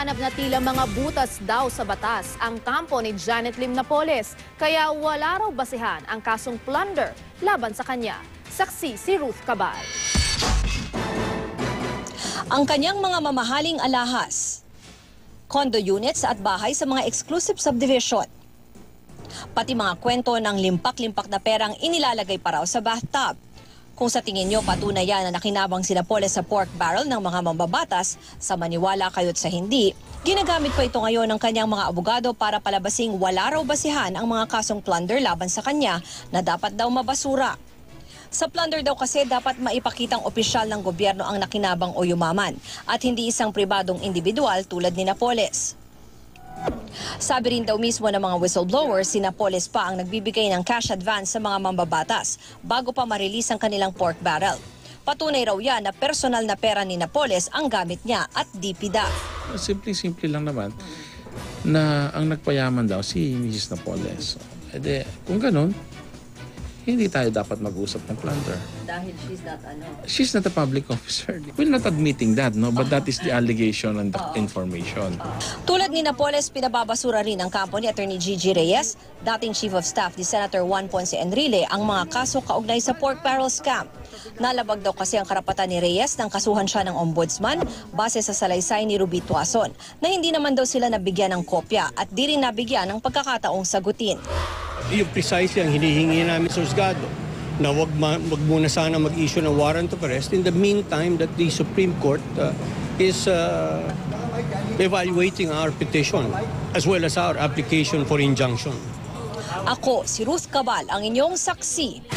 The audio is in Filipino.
Hinahanap na tila mga butas daw sa batas ang kampo ni Janet Lim Napoles, kaya wala raw basihan ang kasong plunder laban sa kanya. Saksi si Ruth Cabal. Ang kanyang mga mamahaling alahas, condo units at bahay sa mga exclusive subdivision. Pati mga kwento ng limpak-limpak na perang inilalagay pa raw sa bathtub. Kung sa tingin nyo patunay yan na nakinabang si Napoles sa pork barrel ng mga mambabatas, sa maniwala kayo't sa hindi, ginagamit pa ito ngayon ng kanyang mga abogado para palabasing wala raw basihan ang mga kasong plunder laban sa kanya na dapat daw mabasura. Sa plunder daw kasi dapat maipakitang opisyal ng gobyerno ang nakinabang o yumaman at hindi isang pribadong individual tulad ni Napoles. Sabi rin daw mismo ng mga whistleblowers, si Napoles pa ang nagbibigay ng cash advance sa mga mambabatas bago pa ma-release ang kanilang pork barrel. Patunay raw yan na personal na pera ni Napoles ang gamit niya at DPDA. Simple lang naman na ang nagpayaman daw si Mrs. Napoles. Kung ganun, hindi tayo dapat mag-usap ng plunder. Dahil She's not a public officer. We're not admitting that, no? But that is the allegation and the information. Tulad ni Napoles, pinababasura rin ang kampo ni Attorney Gigi Reyes, dating Chief of Staff ni Senator Juan Ponce Enrile, ang mga kaso kaugnay sa pork barrel scam. Nalabag daw kasi ang karapatan ni Reyes nang kasuhan siya ng ombudsman base sa salaysay ni Ruby Tuason na hindi naman daw sila nabigyan ng kopya at di rin nabigyan ng pagkakataong sagutin. Yung precisely ang hinihingi namin sa husgado na wag muna sana mag-issue ng warrant of arrest in the meantime that the Supreme Court is evaluating our petition as well as our application for injunction. Ako, si Ruth Cabal, ang inyong saksi.